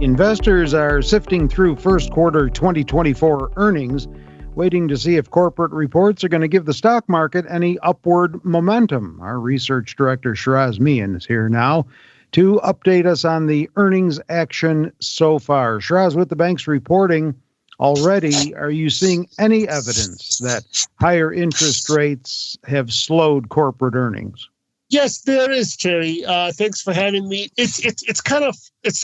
Investors are sifting through first quarter 2024 earnings, waiting to see if corporate reports are going to give the stock market any upward momentum. Our research director, Shiraz Mian, is here now to update us on the earnings action so far. Shiraz, with the banks reporting already, are you seeing any evidence that higher interest rates have slowed corporate earnings? Yes, there is, Terry. Thanks for having me. It's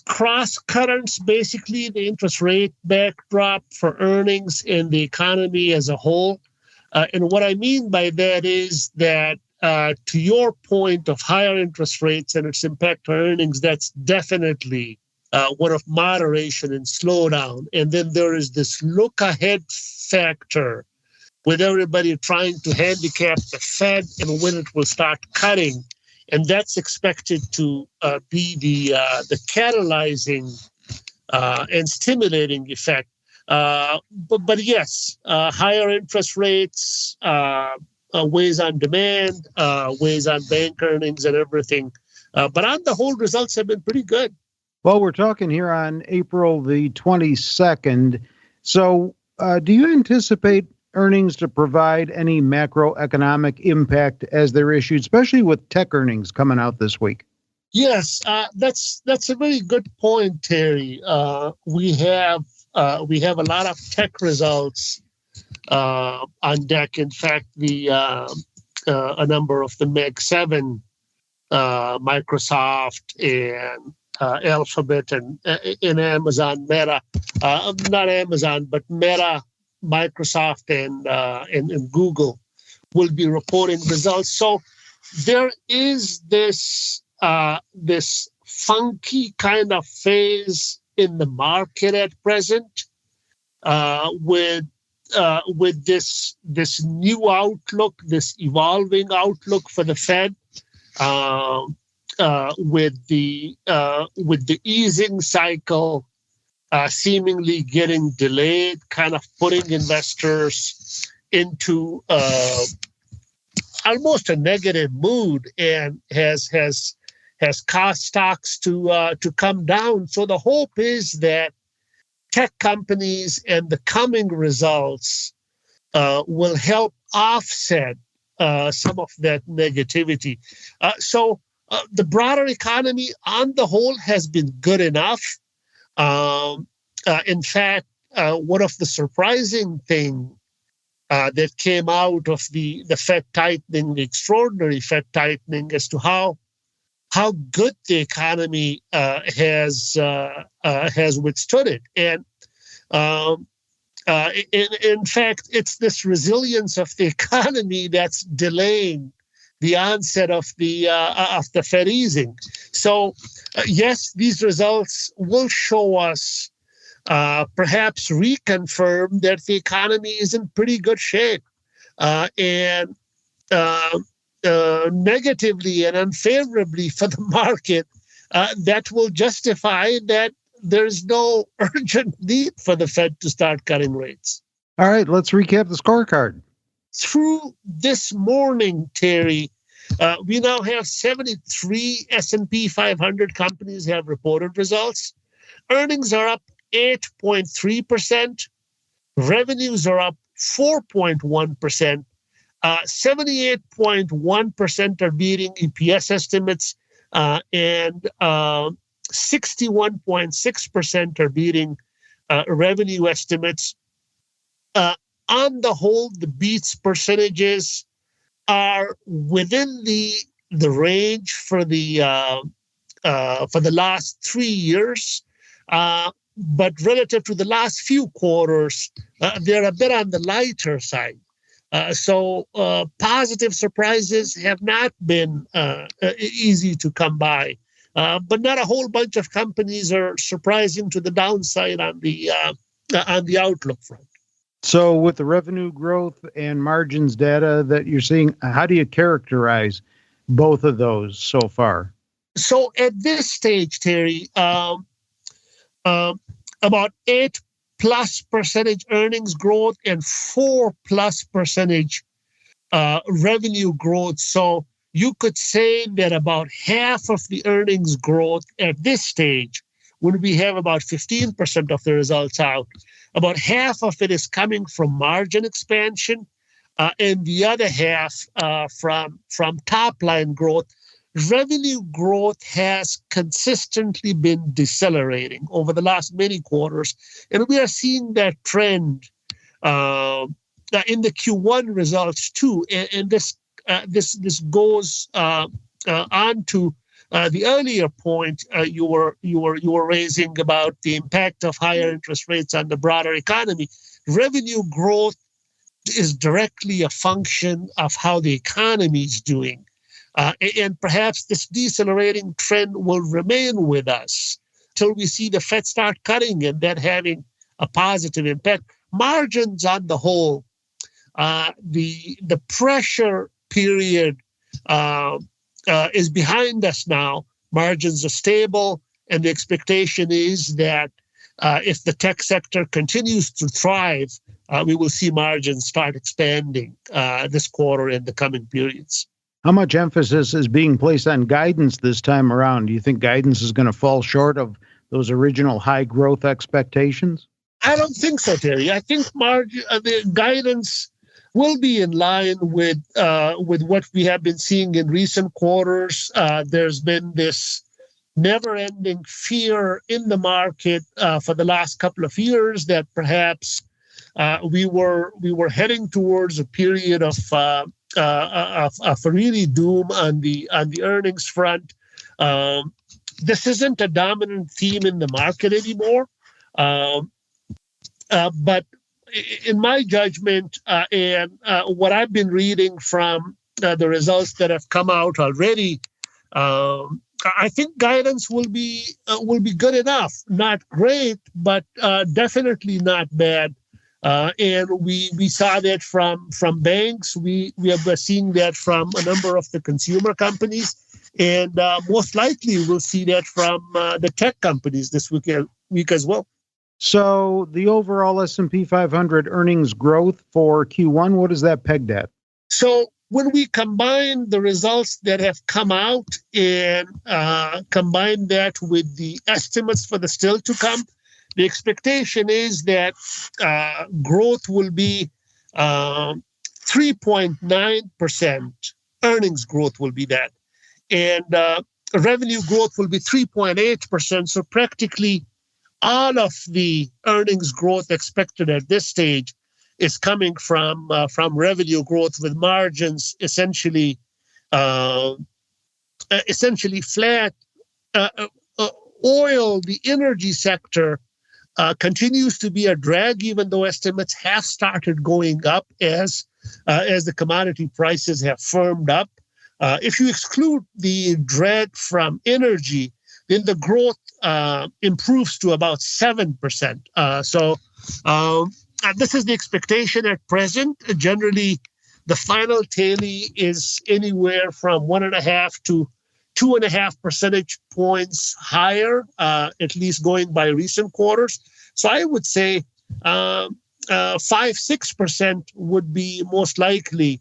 cross currents, basically the interest rate backdrop for earnings in the economy as a whole. And what I mean by that is that to your point of higher interest rates and its impact on earnings, that's definitely one of moderation and slowdown. And then there is this look ahead factor with everybody trying to handicap the Fed and when it will start cutting. And that's expected to be the catalyzing and stimulating effect. But yes, higher interest rates weighs on demand, weighs on bank earnings and everything. But on the whole, results have been pretty good. Well, we're talking here on April the 22nd. So do you anticipate earnings to provide any macroeconomic impact as they're issued, especially with tech earnings coming out this week? Yes, that's a very good point, Terry. We have a lot of tech results on deck. In fact, a number of the Mag 7, Microsoft and Alphabet and Amazon, Meta, not Amazon, but Meta, Microsoft and Google will be reporting results. So there is this funky kind of phase in the market at present with this new outlook, this evolving outlook for the Fed, with the easing cycle seemingly getting delayed, kind of putting investors into almost a negative mood, and has caused stocks to come down. So the hope is that tech companies and the coming results will help offset some of that negativity. So the broader economy on the whole has been good enough. In fact, one of the surprising things that came out of the Fed tightening, the extraordinary Fed tightening, as to how good the economy has withstood it. And in fact, it's this resilience of the economy that's delaying the onset of the Fed easing. So, yes, these results will show us, perhaps reconfirm that the economy is in pretty good shape, and negatively and unfavorably for the market, that will justify that there's no urgent need for the Fed to start cutting rates. All right, let's recap the scorecard. Through this morning, Terry, we now have 73 S&P 500 companies have reported results. Earnings are up 8.3%. Revenues are up 4.1%. 78.1% are beating EPS estimates, and 61.6% are beating revenue estimates. On the whole, the beats percentages are within the range for the last 3 years, but relative to the last few quarters, they're a bit on the lighter side. So positive surprises have not been easy to come by, but not a whole bunch of companies are surprising to the downside on the outlook front. So with the revenue growth and margins data that you're seeing, how do you characterize both of those so far? So at this stage, Terry, about 8+% earnings growth and 4+% revenue growth. So you could say that about half of the earnings growth at this stage when we have about 15% of the results out, about half of it is coming from margin expansion, and the other half from top line growth. Revenue growth has consistently been decelerating over the last many quarters, and we are seeing that trend in the Q1 results too. And this goes on to the earlier point you were raising about the impact of higher interest rates on the broader economy. Revenue growth is directly a function of how the economy is doing. And perhaps this decelerating trend will remain with us till we see the Fed start cutting and that having a positive impact. Margins on the whole, the pressure period is behind us now. Margins are stable, and the expectation is that if the tech sector continues to thrive, we will see margins start expanding this quarter and the coming periods. How much emphasis is being placed on guidance this time around? Do you think guidance is going to fall short of those original high growth expectations? I don't think so, Terry. I think the guidance will be in line with what we have been seeing in recent quarters. There's been this never-ending fear in the market for the last couple of years that perhaps we were heading towards a period of really doom on the earnings front. This isn't a dominant theme in the market anymore, but in my judgment and what I've been reading from the results that have come out already, I think guidance will be good enough. Not great, but definitely not bad. And we saw that from banks. We are seeing that from a number of the consumer companies, and most likely we'll see that from the tech companies this week as well. So the overall S&P 500 earnings growth for Q1, what is that pegged at? So when we combine the results that have come out and combine that with the estimates for the still to come, the expectation is that growth will be 3.9%. Earnings growth will be that. And revenue growth will be 3.8%. So practically all of the earnings growth expected at this stage is coming from revenue growth, with margins essentially flat. Oil, the energy sector, continues to be a drag, even though estimates have started going up as the commodity prices have firmed up. If you exclude the drag from energy, then the growth improves to about 7%. So this is the expectation at present. Generally, the final tally is anywhere from 1.5 to 2.5 percentage points higher, at least going by recent quarters. So I would say 5-6% would be most likely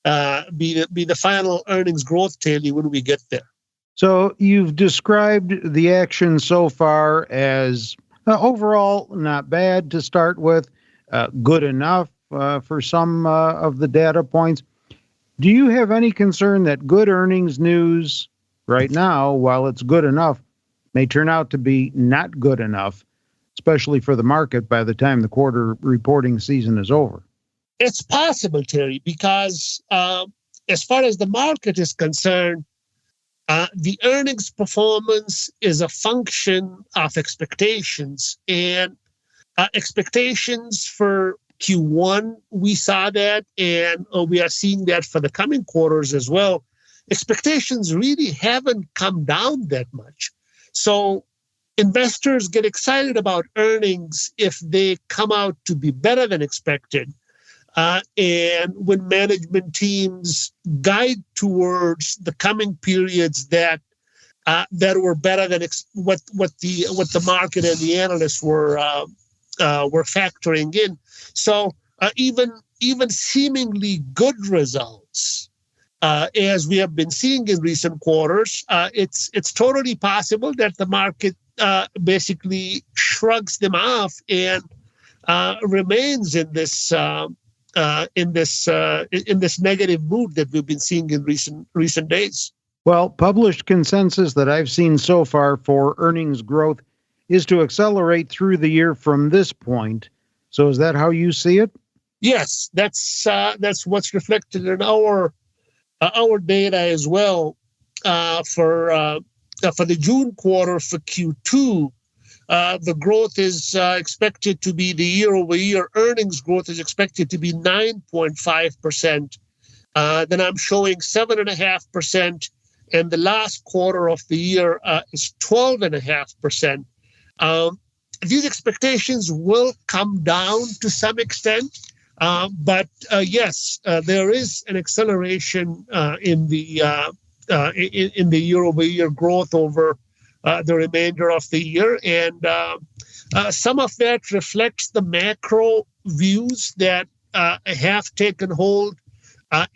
be the final earnings growth tally when we get there. So you've described the action so far as overall not bad to start with, good enough for some of the data points. Do you have any concern that good earnings news right now, while it's good enough, may turn out to be not good enough, especially for the market by the time the quarter reporting season is over? It's possible, Terry, because as far as the market is concerned, the earnings performance is a function of expectations, and expectations for Q1, we saw that, and we are seeing that for the coming quarters as well. Expectations really haven't come down that much. So investors get excited about earnings if they come out to be better than expected. And when management teams guide towards the coming periods that were better than what the market and the analysts were factoring in. So even seemingly good results as we have been seeing in recent quarters, it's totally possible that the market basically shrugs them off and remains in this negative mood that we've been seeing in recent days. Well, published consensus that I've seen so far for earnings growth is to accelerate through the year from this point. So is that how you see it? Yes, that's what's reflected in our data as well. For the June quarter for Q2, the growth is expected to be, the year-over-year earnings growth is expected to be 9.5%. Then I'm showing 7.5%, and the last quarter of the year is 12.5%. These expectations will come down to some extent, but yes, there is an acceleration in the year-over-year growth over the remainder of the year, and some of that reflects the macro views that have taken hold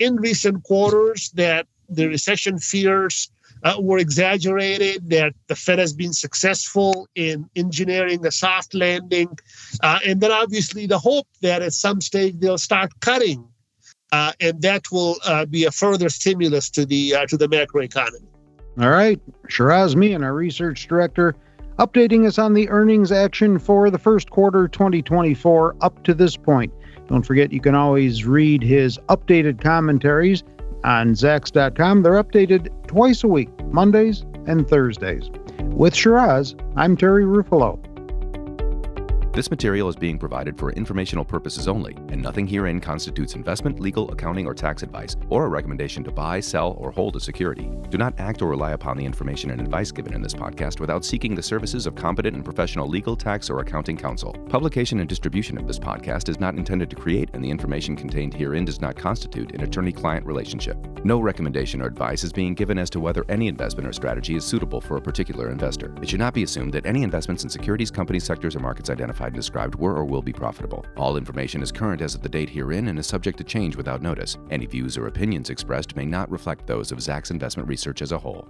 in recent quarters, that the recession fears were exaggerated, that the Fed has been successful in engineering a soft landing, and then obviously the hope that at some stage they'll start cutting, and that will be a further stimulus to the macroeconomy. All right, Shiraz Mian, our research director, updating us on the earnings action for the first quarter 2024 up to this point. Don't forget, you can always read his updated commentaries on Zacks.com. They're updated twice a week, Mondays and Thursdays. With Shiraz, I'm Terry Ruffalo. This material is being provided for informational purposes only, and nothing herein constitutes investment, legal, accounting, or tax advice, or a recommendation to buy, sell, or hold a security. Do not act or rely upon the information and advice given in this podcast without seeking the services of competent and professional legal, tax, or accounting counsel. Publication and distribution of this podcast is not intended to create, and the information contained herein does not constitute an attorney-client relationship. No recommendation or advice is being given as to whether any investment or strategy is suitable for a particular investor. It should not be assumed that any investments in securities, companies, sectors, or markets identified and described were or will be profitable. All information is current as of the date herein and is subject to change without notice. Any views or opinions expressed may not reflect those of Zacks Investment Research as a whole.